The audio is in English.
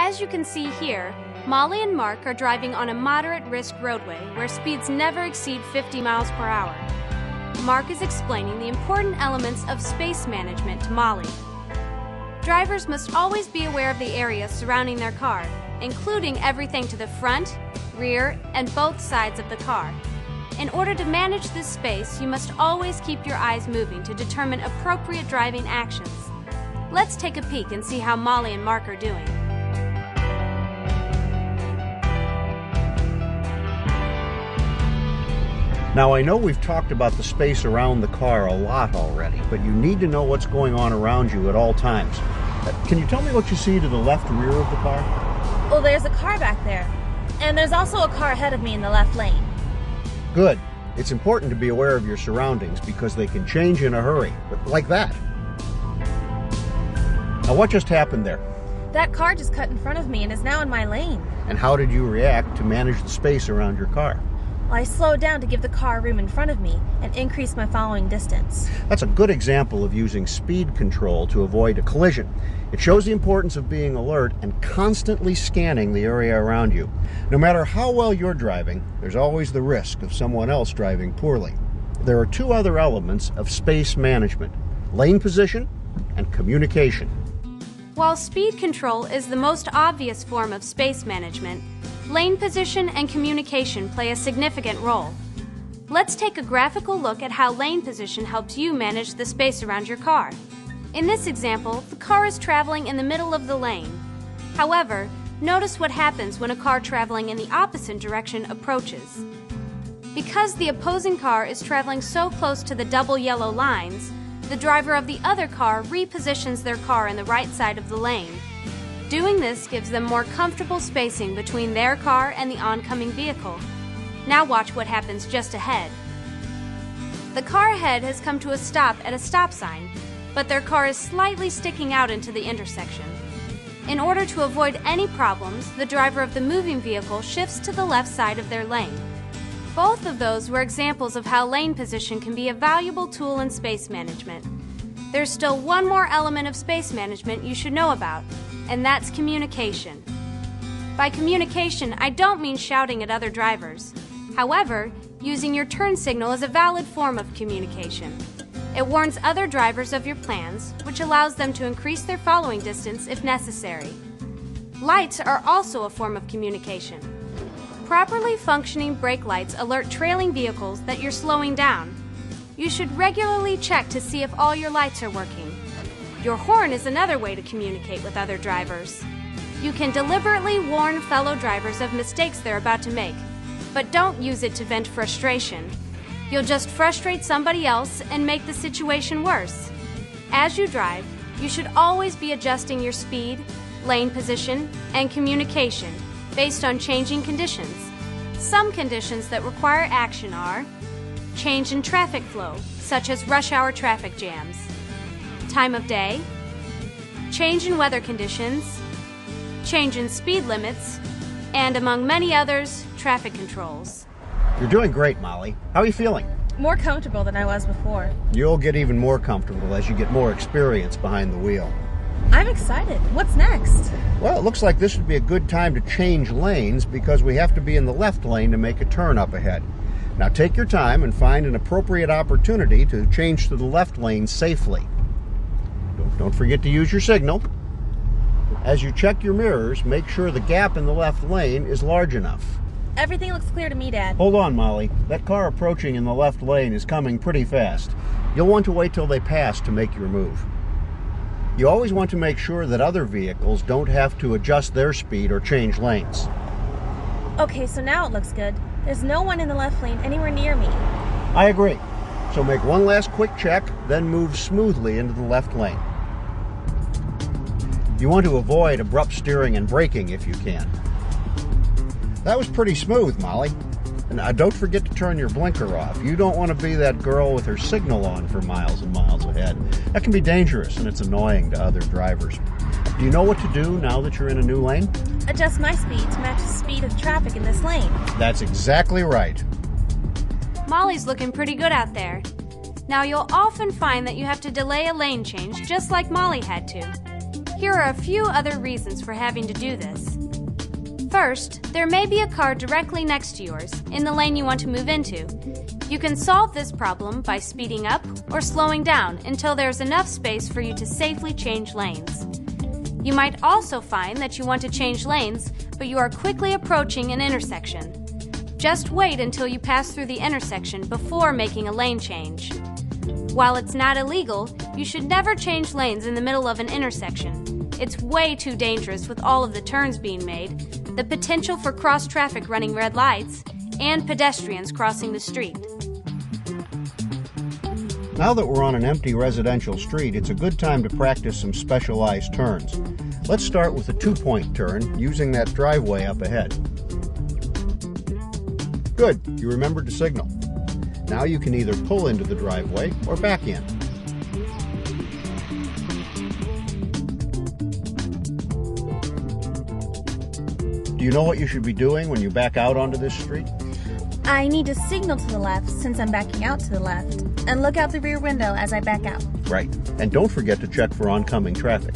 As you can see here, Molly and Mark are driving on a moderate risk roadway where speeds never exceed 50 miles per hour. Mark is explaining the important elements of space management to Molly. Drivers must always be aware of the area surrounding their car, including everything to the front, rear, and both sides of the car. In order to manage this space, you must always keep your eyes moving to determine appropriate driving actions. Let's take a peek and see how Molly and Mark are doing. Now, I know we've talked about the space around the car a lot already, but you need to know what's going on around you at all times. Can you tell me what you see to the left rear of the car? Well, there's a car back there, and there's also a car ahead of me in the left lane. Good. It's important to be aware of your surroundings because they can change in a hurry, like that. Now, what just happened there? That car just cut in front of me and is now in my lane. And how did you react to manage the space around your car? Well, I slowed down to give the car room in front of me and increase my following distance. That's a good example of using speed control to avoid a collision. It shows the importance of being alert and constantly scanning the area around you. No matter how well you're driving, there's always the risk of someone else driving poorly. There are two other elements of space management: lane position and communication. While speed control is the most obvious form of space management, lane position and communication play a significant role. Let's take a graphical look at how lane position helps you manage the space around your car. In this example, the car is traveling in the middle of the lane. However, notice what happens when a car traveling in the opposite direction approaches. Because the opposing car is traveling so close to the double yellow lines, the driver of the other car repositions their car in the right side of the lane. Doing this gives them more comfortable spacing between their car and the oncoming vehicle. Now watch what happens just ahead. The car ahead has come to a stop at a stop sign, but their car is slightly sticking out into the intersection. In order to avoid any problems, the driver of the moving vehicle shifts to the left side of their lane. Both of those were examples of how lane position can be a valuable tool in space management. There's still one more element of space management you should know about, and that's communication. By communication, I don't mean shouting at other drivers. However, using your turn signal is a valid form of communication. It warns other drivers of your plans, which allows them to increase their following distance if necessary. Lights are also a form of communication. Properly functioning brake lights alert trailing vehicles that you're slowing down. You should regularly check to see if all your lights are working. Your horn is another way to communicate with other drivers. You can deliberately warn fellow drivers of mistakes they're about to make, but don't use it to vent frustration. You'll just frustrate somebody else and make the situation worse. As you drive, you should always be adjusting your speed, lane position, and communication based on changing conditions. Some conditions that require action are change in traffic flow, such as rush hour traffic jams, time of day, change in weather conditions, change in speed limits, and among many others, traffic controls. You're doing great, Molly. How are you feeling? More comfortable than I was before. You'll get even more comfortable as you get more experience behind the wheel. I'm excited. What's next? Well, it looks like this would be a good time to change lanes because we have to be in the left lane to make a turn up ahead. Now take your time and find an appropriate opportunity to change to the left lane safely. Don't forget to use your signal. As you check your mirrors, make sure the gap in the left lane is large enough. Everything looks clear to me, Dad. Hold on, Molly. That car approaching in the left lane is coming pretty fast. You'll want to wait till they pass to make your move. You always want to make sure that other vehicles don't have to adjust their speed or change lanes. Okay, so now it looks good. There's no one in the left lane anywhere near me. I agree. So make one last quick check, then move smoothly into the left lane. You want to avoid abrupt steering and braking if you can. That was pretty smooth, Molly. And don't forget to turn your blinker off. You don't want to be that girl with her signal on for miles and miles ahead. That can be dangerous and it's annoying to other drivers. Do you know what to do now that you're in a new lane? Adjust my speed to match the speed of traffic in this lane. That's exactly right. Molly's looking pretty good out there. Now you'll often find that you have to delay a lane change just like Molly had to. Here are a few other reasons for having to do this. First, there may be a car directly next to yours in the lane you want to move into. You can solve this problem by speeding up or slowing down until there's enough space for you to safely change lanes. You might also find that you want to change lanes, but you are quickly approaching an intersection. Just wait until you pass through the intersection before making a lane change. While it's not illegal, you should never change lanes in the middle of an intersection. It's way too dangerous with all of the turns being made, the potential for cross-traffic running red lights, and pedestrians crossing the street. Now that we're on an empty residential street, it's a good time to practice some specialized turns. Let's start with a two-point turn using that driveway up ahead. Good, you remembered to signal. Now you can either pull into the driveway or back in. Do you know what you should be doing when you back out onto this street? I need to signal to the left since I'm backing out to the left, and look out the rear window as I back out. Right, and don't forget to check for oncoming traffic.